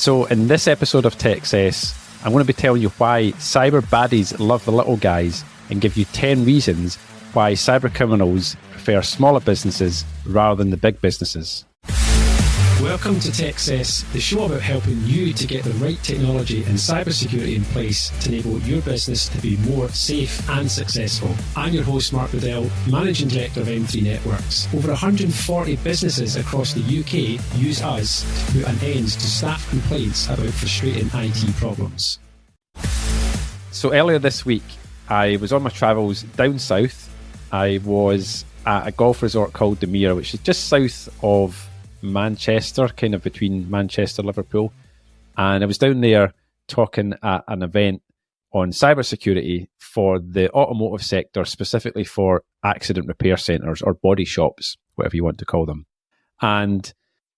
So in this episode of Techcess, I'm going to be telling you why cyber baddies love the little guys and give you 10 reasons why cybercriminals prefer smaller businesses rather than the big businesses. Welcome to Techcess, the show about helping you to get the right technology and cybersecurity in place to enable your business to be more safe and successful. I'm your host, Mark Riddell, Managing Director of M3 Networks. Over 140 businesses across the UK use us to put an end to staff complaints about frustrating IT problems. So earlier this week, I was on my travels down south. I was at a golf resort called the Mere, which is just south of Manchester, kind of between Manchester and Liverpool. And I was down there talking at an event on cybersecurity for the automotive sector, specifically for accident repair centres or body shops, whatever you want to call them. And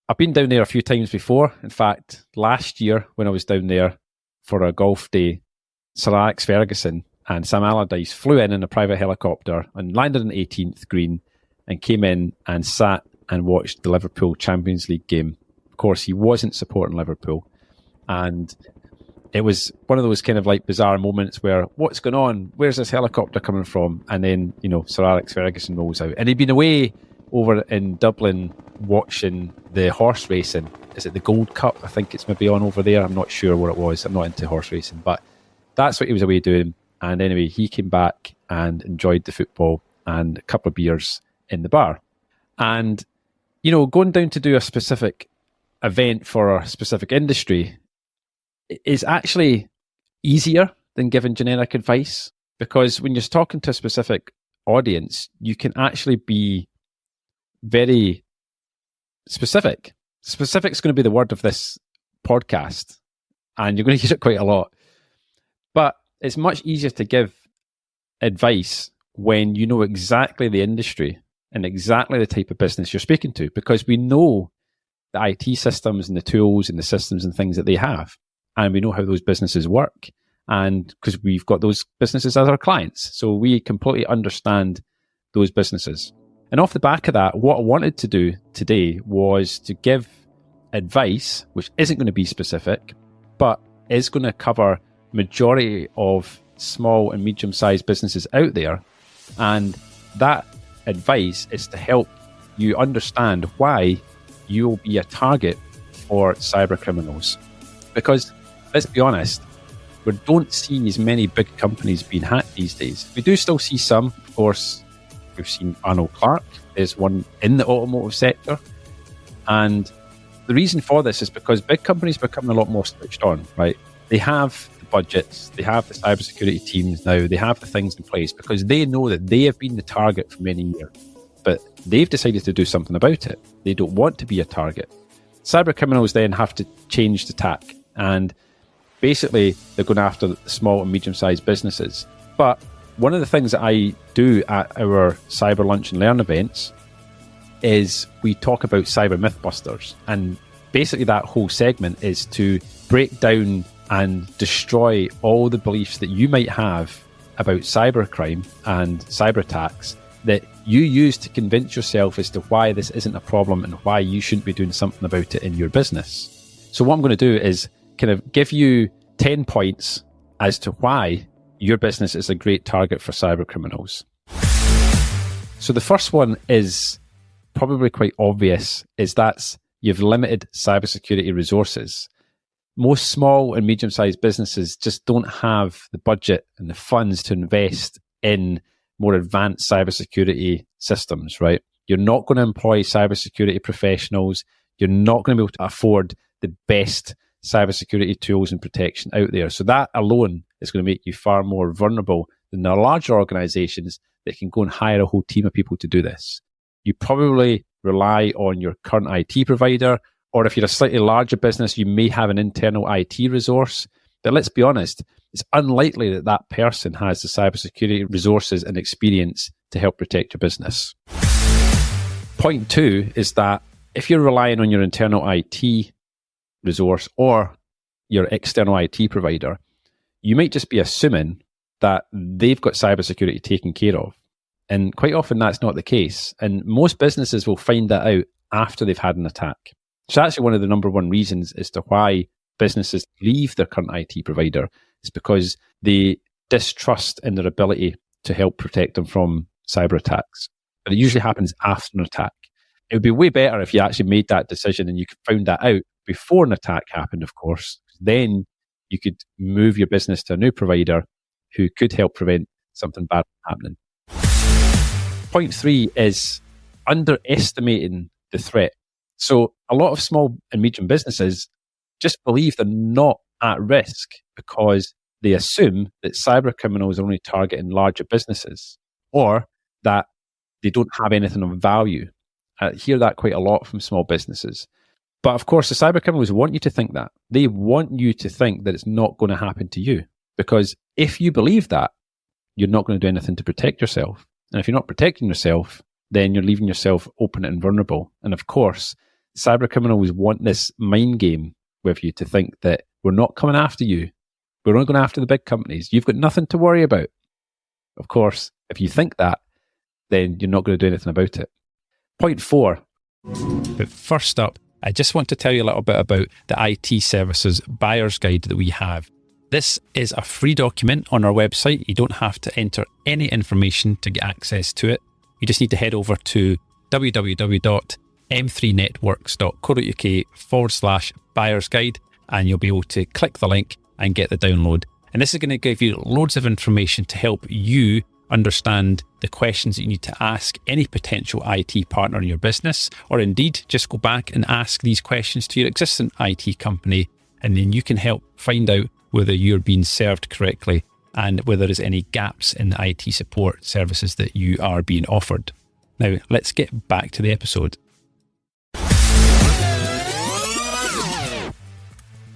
I've been down there a few times before. In fact, last year when I was down there for a golf day, Sir Alex Ferguson and Sam Allardyce flew in a private helicopter and landed on 18th green and came in and sat and watched the Liverpool Champions League game. Of course, he wasn't supporting Liverpool. And it was one of those kind of like bizarre moments where, what's going on? Where's this helicopter coming from? And then, Sir Alex Ferguson rolls out. And he'd been away over in Dublin watching the horse racing. Is it the Gold Cup? I think it's maybe on over there. I'm not sure what it was. I'm not into horse racing. But that's what he was away doing. And anyway, he came back and enjoyed the football and a couple of beers in the bar. And going down to do a specific event for a specific industry is actually easier than giving generic advice, because when you're talking to a specific audience, you can actually be very specific. Specific is going to be the word of this podcast, and you're going to use it quite a lot. But it's much easier to give advice when you know exactly the industry and exactly the type of business you're speaking to, because we know the IT systems and the tools and the systems and things that they have, and we know how those businesses work, and because we've got those businesses as our clients, so we completely understand those businesses. And off the back of that, what I wanted to do today was to give advice which isn't going to be specific, but is going to cover majority of small and medium-sized businesses out there, and that advice is to help you understand why you'll be a target for cyber criminals. Because let's be honest, we don't see as many big companies being hacked these days. We do still see some. Of course, we've seen Arnold Clark. There's one in the automotive sector. And the reason for this is because big companies are becoming a lot more switched on, right? They have the budgets, they have the cybersecurity teams now, they have the things in place because they know that they have been the target for many years. But they've decided to do something about it. They don't want to be a target. Cyber criminals then have to change the tack, and basically they're going after the small and medium-sized businesses. But one of the things that I do at our Cyber Lunch and Learn events is we talk about cyber mythbusters, and basically that whole segment is to break down and destroy all the beliefs that you might have about cybercrime and cyber attacks that you use to convince yourself as to why this isn't a problem and why you shouldn't be doing something about it in your business. So what I'm going to do is kind of give you 10 points as to why your business is a great target for cyber criminals. So the first one is probably quite obvious, is that you've limited cybersecurity resources. Most small and medium-sized businesses just don't have the budget and the funds to invest in more advanced cybersecurity systems, right? You're not going to employ cybersecurity professionals. You're not going to be able to afford the best cybersecurity tools and protection out there. So that alone is going to make you far more vulnerable than the larger organizations that can go and hire a whole team of people to do this. You probably rely on your current IT provider, or if you're a slightly larger business, you may have an internal IT resource. But let's be honest, it's unlikely that that person has the cybersecurity resources and experience to help protect your business. Point 2 is that if you're relying on your internal IT resource or your external IT provider, you might just be assuming that they've got cybersecurity taken care of. And quite often that's not the case. And most businesses will find that out after they've had an attack. So that's one of the number one reasons as to why businesses leave their current IT provider is because they distrust in their ability to help protect them from cyber attacks. But it usually happens after an attack. It would be way better if you actually made that decision and you found that out before an attack happened, of course. Then you could move your business to a new provider who could help prevent something bad from happening. Point 3 is underestimating the threat. So a lot of small and medium businesses just believe they're not at risk because they assume that cyber criminals are only targeting larger businesses or that they don't have anything of value. I hear that quite a lot from small businesses. But of course, the cyber criminals want you to think that. They want you to think that it's not going to happen to you. Because if you believe that, you're not going to do anything to protect yourself. And if you're not protecting yourself, then you're leaving yourself open and vulnerable. And of course, cyber criminals want this mind game with you to think that we're not coming after you. We're not going after the big companies. You've got nothing to worry about. Of course, if you think that, then you're not going to do anything about it. Point 4. But first up, I just want to tell you a little bit about the IT services buyer's guide that we have. This is a free document on our website. You don't have to enter any information to get access to it. You just need to head over to www.m3networks.co.uk/buyer's guide and you'll be able to click the link and get the download. And this is going to give you loads of information to help you understand the questions that you need to ask any potential IT partner in your business, or indeed just go back and ask these questions to your existing IT company, and then you can help find out whether you're being served correctly and whether there's any gaps in the IT support services that you are being offered. Now, let's get back to the episode.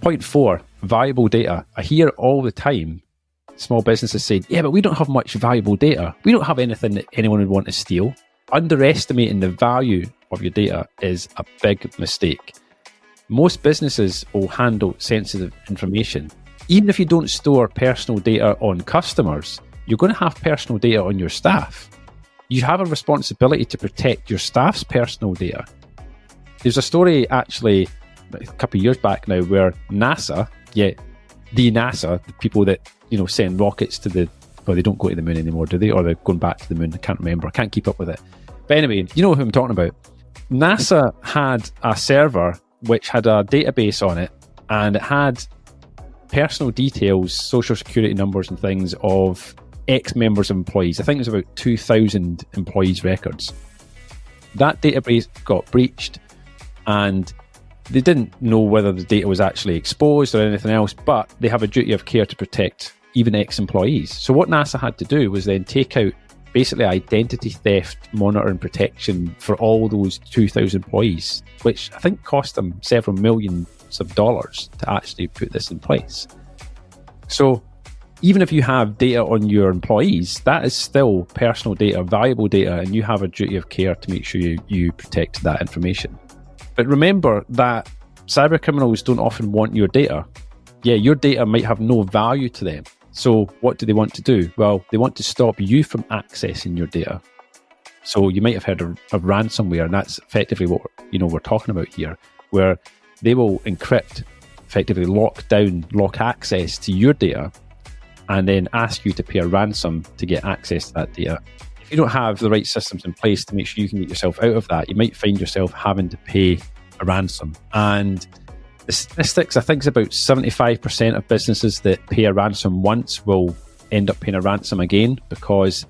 Point 4, valuable data. I hear all the time small businesses saying, yeah, but we don't have much valuable data. We don't have anything that anyone would want to steal. Underestimating the value of your data is a big mistake. Most businesses will handle sensitive information. Even if you don't store personal data on customers, you're going to have personal data on your staff. You have a responsibility to protect your staff's personal data. There's a story actually a couple of years back now where NASA, the people that send rockets to the, well, they don't go to the moon anymore, do they? Or they're going back to the moon. I can't remember. I can't keep up with it. But anyway, you know who I'm talking about. NASA had a server which had a database on it, and it had personal details, social security numbers and things of ex-members of employees. I think it was about 2,000 employees' records. That database got breached, and they didn't know whether the data was actually exposed or anything else, but they have a duty of care to protect even ex-employees. So what NASA had to do was then take out basically identity theft monitoring protection for all those 2,000 employees, which I think cost them several millions of dollars to actually put this in place. So even if you have data on your employees, that is still personal data, valuable data, and you have a duty of care to make sure you protect that information. But remember that cyber criminals don't often want your data. Yeah, your data might have no value to them. So what do they want to do? Well, they want to stop you from accessing your data. So you might have heard of ransomware, and that's effectively what we're talking about here, where they will encrypt, effectively lock access to your data, and then ask you to pay a ransom to get access to that data. If you don't have the right systems in place to make sure you can get yourself out of that, you might find yourself having to pay a ransom. And the statistics, I think it's about 75% of businesses that pay a ransom once will end up paying a ransom again, because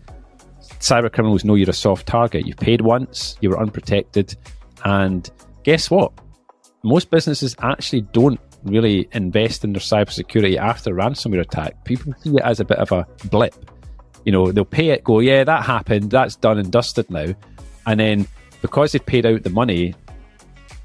cyber criminals know you're a soft target. You've paid once, you were unprotected, and guess what? Most businesses actually don't really invest in their cybersecurity after a ransomware attack. People see it as a bit of a blip. They'll pay it, go, yeah, that happened, that's done and dusted now. And then because they've paid out the money,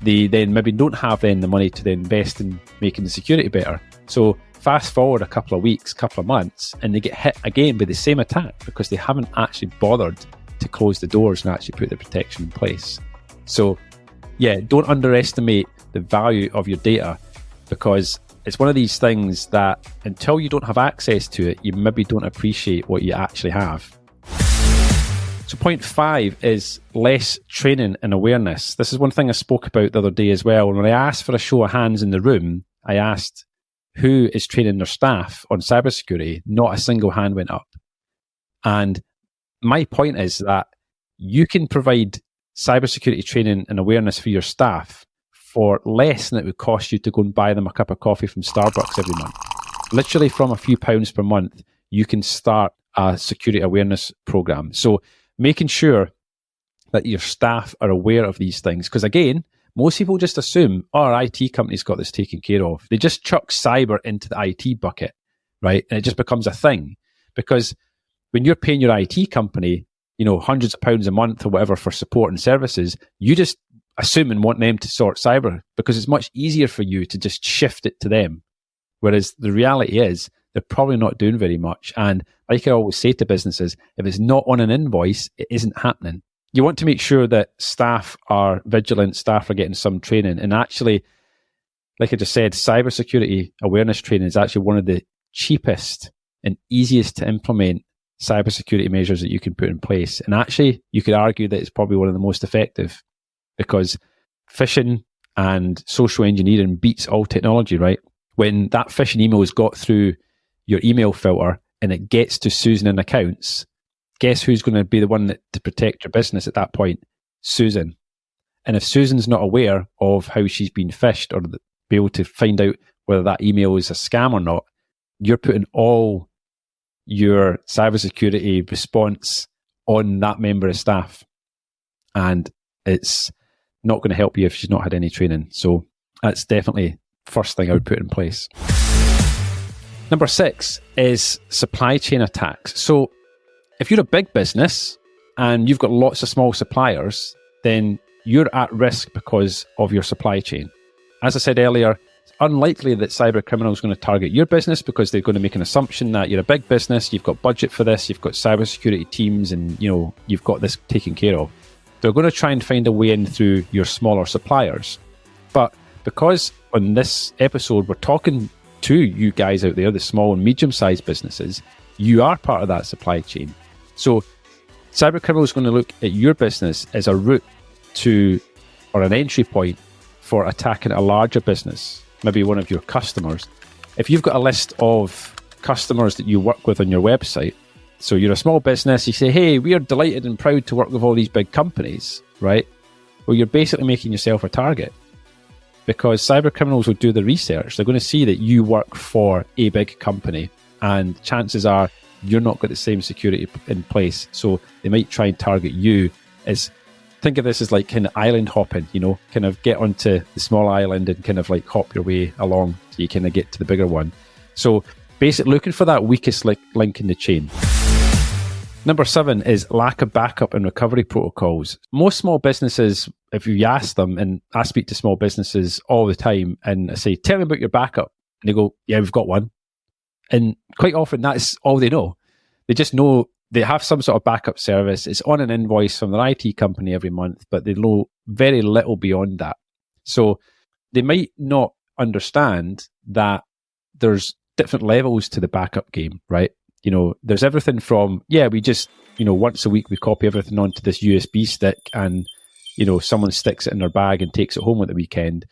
they then maybe don't have then the money to then invest in making the security better. So fast forward a couple of weeks, couple of months, and they get hit again by the same attack because they haven't actually bothered to close the doors and actually put the protection in place. So yeah, don't underestimate the value of your data, because it's one of these things that until you don't have access to it, you maybe don't appreciate what you actually have. So point 5 is less training and awareness. This is one thing I spoke about the other day as well. When I asked for a show of hands in the room, I asked who is training their staff on cybersecurity, not a single hand went up. And my point is that you can provide cybersecurity training and awareness for your staff for less than it would cost you to go and buy them a cup of coffee from Starbucks every month. Literally from a few pounds per month, you can start a security awareness program. So making sure that your staff are aware of these things. Because again, most people just assume, oh, our IT company's got this taken care of. They just chuck cyber into the IT bucket, right? And it just becomes a thing. Because when you're paying your IT company, hundreds of pounds a month or whatever for support and services, you just assume and want them to sort cyber because it's much easier for you to just shift it to them. Whereas the reality is they're probably not doing very much. And like I always say to businesses, if it's not on an invoice, it isn't happening. You want to make sure that staff are vigilant, staff are getting some training. And actually, like I just said, cybersecurity awareness training is actually one of the cheapest and easiest to implement cybersecurity measures that you can put in place. And actually, you could argue that it's probably one of the most effective because phishing and social engineering beats all technology, right? When that phishing email has got through your email filter and it gets to Susan in accounts, guess who's going to be the one to protect your business at that point? Susan. And if Susan's not aware of how she's been phished or be able to find out whether that email is a scam or not, you're putting all your cybersecurity response on that member of staff. And it's not going to help you if she's not had any training. So that's definitely first thing I would put in place. Number 6 is supply chain attacks. So if you're a big business and you've got lots of small suppliers, then you're at risk because of your supply chain. As I said earlier, it's unlikely that cybercriminals are going to target your business because they're going to make an assumption that you're a big business, you've got budget for this, you've got cybersecurity teams, and you've got this taken care of. They're going to try and find a way in through your smaller suppliers. But because on this episode we're talking to you guys out there, the small and medium-sized businesses, you are part of that supply chain. So cybercriminals is going to look at your business as a route to, or an entry point for attacking a larger business, maybe one of your customers. If you've got a list of customers that you work with on your website, so you're a small business, you say, hey, we are delighted and proud to work with all these big companies, right? Well, you're basically making yourself a target because cybercriminals will do the research. They're going to see that you work for a big company and chances are you're not got the same security in place. So they might try and target you as, think of this as like kind of island hopping, kind of get onto the small island and kind of like hop your way along so you kind of get to the bigger one. So basically looking for that weakest link in the chain. Number 7 is lack of backup and recovery protocols. Most small businesses, if you ask them, and I speak to small businesses all the time, and I say, tell me about your backup. And they go, yeah, we've got one. And quite often that's all they know. They just know they have some sort of backup service. It's on an invoice from their IT company every month, but they know very little beyond that. So they might not understand that there's different levels to the backup game, right? There's everything from, we just, once a week we copy everything onto this USB stick and, someone sticks it in their bag and takes it home at the weekend,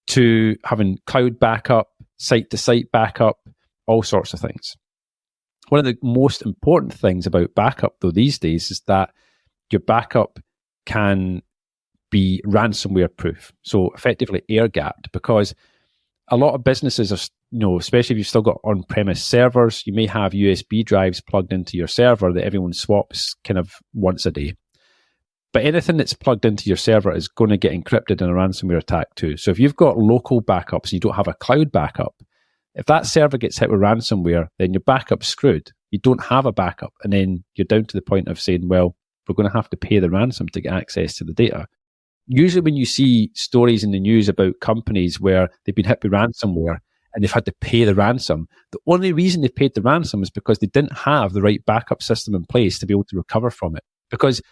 to having cloud backup, site-to-site backup, all sorts of things. One of the most important things about backup, though, these days is that your backup can be ransomware proof. So effectively air gapped, because a lot of businesses are, especially if you've still got on-premise servers, you may have USB drives plugged into your server that everyone swaps kind of once a day. But anything that's plugged into your server is going to get encrypted in a ransomware attack too. So if you've got local backups and you don't have a cloud backup, if that server gets hit with ransomware, then your backup's screwed. You don't have a backup. And then you're down to the point of saying, well, we're going to have to pay the ransom to get access to the data. Usually when you see stories in the news about companies where they've been hit with ransomware and they've had to pay the ransom, the only reason they paid the ransom is because they didn't have the right backup system in place to be able to recover from it. Because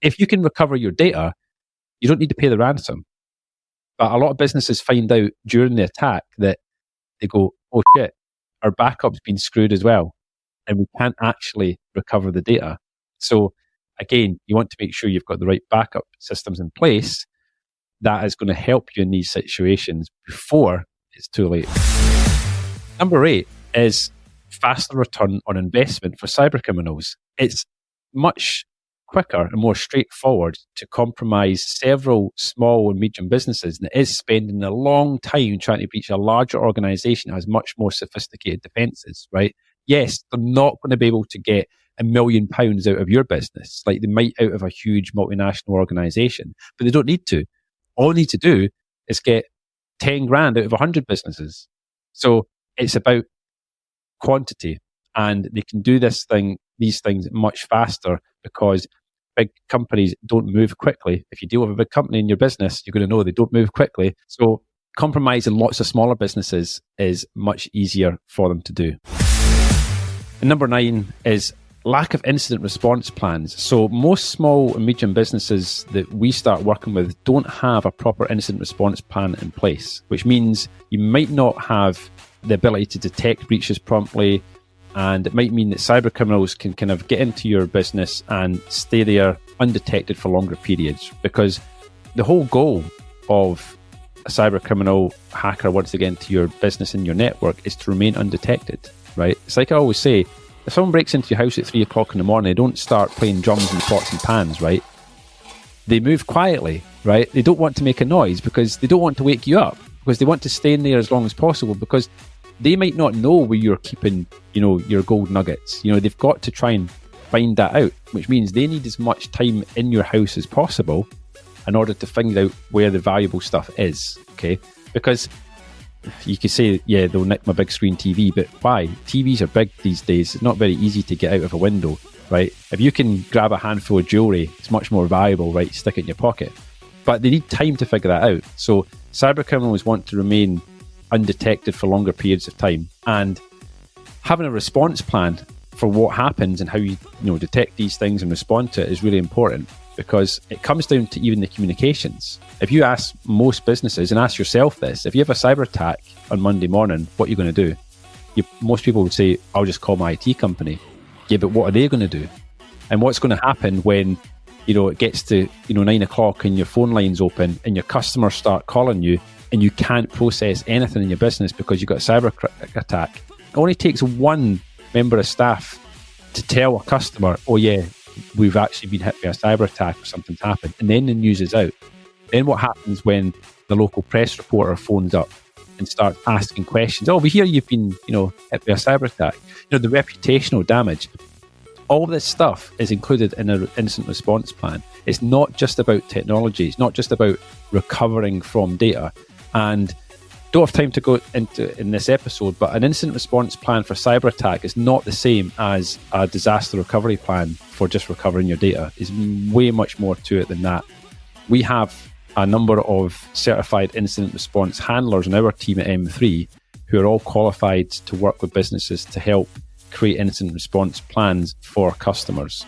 if you can recover your data, you don't need to pay the ransom. But a lot of businesses find out during the attack that they go, oh shit, our backup's been screwed as well, and we can't actually recover the data. So again, you want to make sure you've got the right backup systems in place that is going to help you in these situations before it's too late. Number 8 is faster return on investment for cybercriminals. It's much quicker and more straightforward to compromise several small and medium businesses than it is spending a long time trying to breach a larger organization that has much more sophisticated defenses, right? Yes, they're not going to be able to get £1 million out of your business like they might out of a huge multinational organization, but they don't need to. All they need to do is get 10 grand out of 100 businesses. So it's about quantity, and they can do these things much faster because big companies don't move quickly. If you deal with a big company in your business, you're going to know they don't move quickly. So compromising lots of smaller businesses is much easier for them to do. And number 9 is lack of incident response plans. So most small and medium businesses that we start working with don't have a proper incident response plan in place, which means you might not have the ability to detect breaches promptly, and it might mean that cyber criminals can kind of get into your business and stay there undetected for longer periods, because the whole goal of a cyber criminal hacker wants to get into your business and your network is to remain undetected, right? It's like I always say, if someone breaks into your house at 3 o'clock in the morning, they don't start playing drums and pots and pans, right? They move quietly, right? They don't want to make a noise because they don't want to wake you up, because they want to stay in there as long as possible, because they might not know where you're keeping, your gold nuggets. They've got to try and find that out, which means they need as much time in your house as possible in order to find out where the valuable stuff is, okay? Because you could say, yeah, they'll nick my big screen TV, but why? TVs are big these days. It's not very easy to get out of a window, right? If you can grab a handful of jewelry, it's much more valuable, right? Stick it in your pocket. But they need time to figure that out. So cybercriminals want to remain undetected for longer periods of time, and having a response plan for what happens and how you detect these things and respond to it is really important, because it comes down to even the communications. If you ask most businesses, and ask yourself this, if you have a cyber attack on Monday morning, what are you going to do? Most people would say, I'll just call my IT company. Yeah, but what are they going to do? And what's going to happen when it gets to 9 o'clock and your phone line's open and your customers start calling you and you can't process anything in your business because you've got a cyber attack? It only takes one member of staff to tell a customer, oh yeah, we've actually been hit by a cyber attack or something's happened, and then the news is out. Then what happens when the local press reporter phones up and starts asking questions? Oh, we hear you've been hit by a cyber attack. The reputational damage. All this stuff is included in an incident response plan. It's not just about technology. It's not just about recovering from data. And don't have time to go into in this episode, but an incident response plan for cyber attack is not the same as a disaster recovery plan for just recovering your data. There's way much more to it than that. We have a number of certified incident response handlers in our team at M3 who are all qualified to work with businesses to help create incident response plans for customers.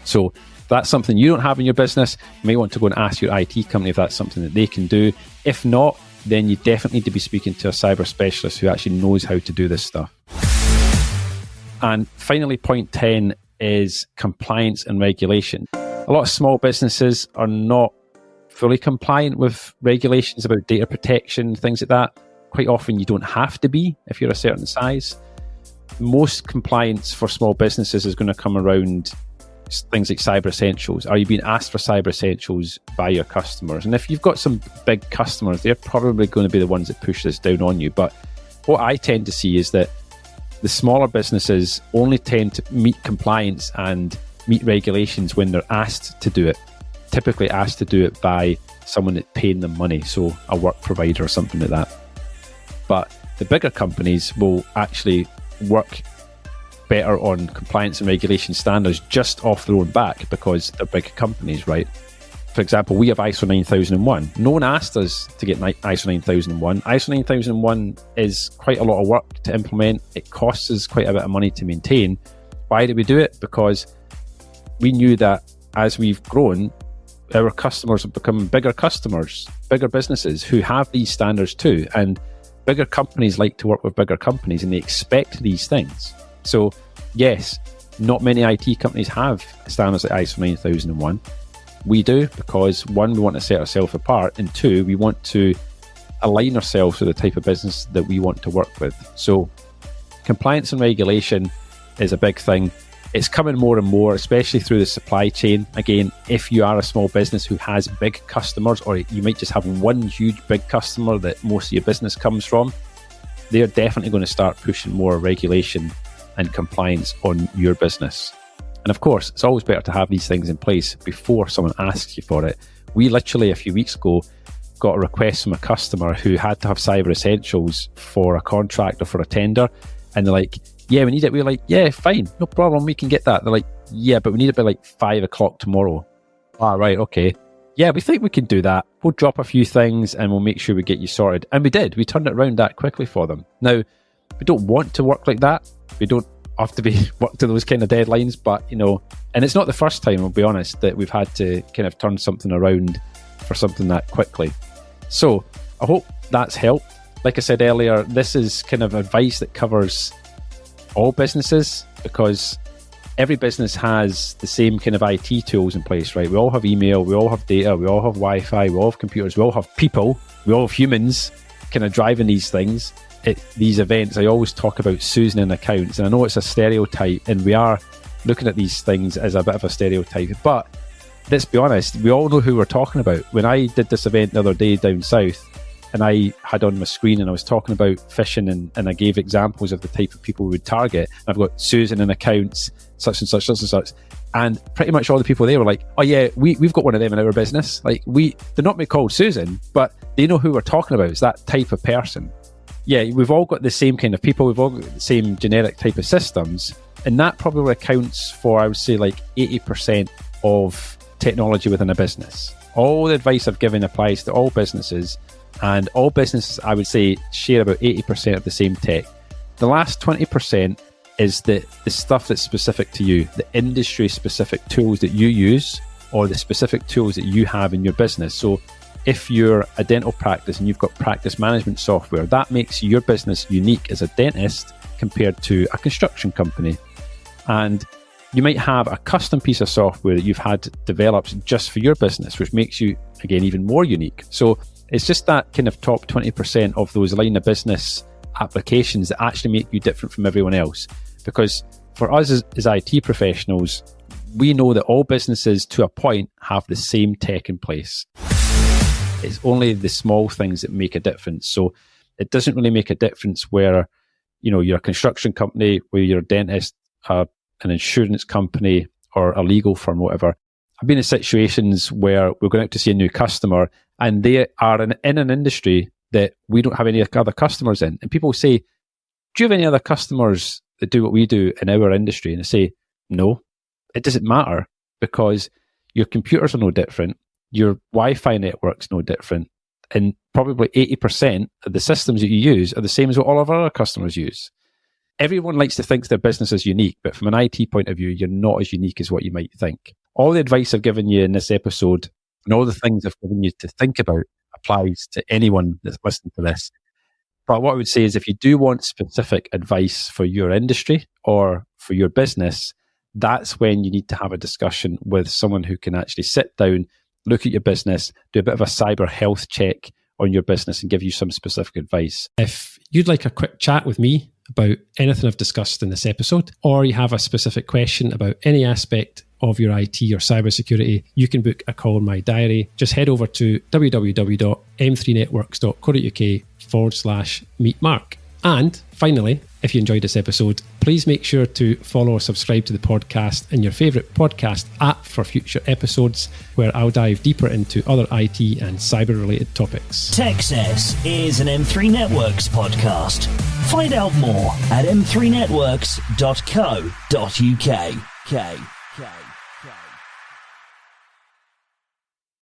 So if that's something you don't have in your business, you may want to go and ask your IT company if that's something that they can do. If not, then you definitely need to be speaking to a cyber specialist who actually knows how to do this stuff. And finally, point 10 is compliance and regulation. A lot of small businesses are not fully compliant with regulations about data protection, things like that. Quite often you don't have to be if you're a certain size. Most compliance for small businesses is going to come around things like cyber essentials. Are you being asked for cyber essentials by your customers? And if you've got some big customers, they're probably going to be the ones that push this down on you. But what I tend to see is that the smaller businesses only tend to meet compliance and meet regulations when they're asked to do it. Typically asked to do it by someone that's paying them money, so a work provider or something like that. But the bigger companies will actually work better on compliance and regulation standards just off their own back because they're big companies, right? For example, we have ISO 9001. No one asked us to get ISO 9001. ISO 9001 is quite a lot of work to implement. It costs us quite a bit of money to maintain. Why did we do it? Because we knew that as we've grown, our customers have become bigger customers, bigger businesses who have these standards too. And bigger companies like to work with bigger companies and they expect these things. So yes, not many IT companies have standards like ISO 9001. We do because one, we want to set ourselves apart, and two, we want to align ourselves with the type of business that we want to work with. So compliance and regulation is a big thing. It's coming more and more, especially through the supply chain. Again, if you are a small business who has big customers, or you might just have one huge big customer that most of your business comes from, they're definitely going to start pushing more regulation and compliance on your business. And of course, it's always better to have these things in place before someone asks you for it. We literally, a few weeks ago, got a request from a customer who had to have cyber essentials for a contract or for a tender. And they're like, yeah, we need it. We're like, yeah, fine, no problem, we can get that. They're like, yeah, but we need it by like 5 o'clock tomorrow. Ah, right, okay. Yeah, we think we can do that. We'll drop a few things and we'll make sure we get you sorted. And we did. We turned it around that quickly for them. Now, we don't want to work like that. We don't have to be work to those kind of deadlines, but, you know, and it's not the first time, I'll be honest, that we've had to kind of turn something around for something that quickly. So I hope that's helped. Like I said earlier, this is kind of advice that covers all businesses, because every business has the same kind of IT tools in place, right? We all have email, we all have data, we all have Wi-Fi, we all have computers, we all have people, we all have humans kind of driving these things. These events, I always talk about Susan in accounts, and I know it's a stereotype, and we are looking at these things as a bit of a stereotype, but let's be honest, we all know who we're talking about. When I did this event the other day down south, and I had on my screen and I was talking about phishing, and I gave examples of the type of people we would target. And I've got Susan in accounts, such and such, such and such. And pretty much all the people there were like, oh yeah, we've got one of them in our business. Like they're not called Susan, but they know who we're talking about. It's that type of person. Yeah, we've all got the same kind of people. We've all got the same generic type of systems. And that probably accounts for, I would say, like 80% of technology within a business. All the advice I've given applies to all businesses. And all businesses, I would say, share about 80% of the same tech. The last 20% is the stuff that's specific to you, the industry-specific tools that you use, or the specific tools that you have in your business. So if you're a dental practice and you've got practice management software, that makes your business unique as a dentist compared to a construction company. And you might have a custom piece of software that you've had developed just for your business, which makes you, again, even more unique. So it's just that kind of top 20% of those line of business applications that actually make you different from everyone else. Because for us as IT professionals, we know that all businesses to a point have the same tech in place. It's only the small things that make a difference. So it doesn't really make a difference where, you know, you're a construction company, where you're a dentist, an insurance company, or a legal firm, whatever. I've been in situations where we're going out to see a new customer and they are in an industry that we don't have any other customers in. And people say, do you have any other customers that do what we do in our industry? And I say, no, it doesn't matter, because your computers are no different. Your Wi-Fi network's no different. And probably 80% of the systems that you use are the same as what all of our other customers use. Everyone likes to think their business is unique, but from an IT point of view, you're not as unique as what you might think. All the advice I've given you in this episode and all the things I've given you to think about applies to anyone that's listening to this. But what I would say is, if you do want specific advice for your industry or for your business, that's when you need to have a discussion with someone who can actually sit down, look at your business, do a bit of a cyber health check on your business and give you some specific advice. If you'd like a quick chat with me about anything I've discussed in this episode, or you have a specific question about any aspect of your IT or cybersecurity, you can book a call in my diary. Just head over to www.m3networks.co.uk/meet Mark. And finally, if you enjoyed this episode, please make sure to follow or subscribe to the podcast in your favourite podcast app for future episodes, where I'll dive deeper into other IT and cyber-related topics. Techcess is an M3 Networks podcast. Find out more at m3networks.co.uk.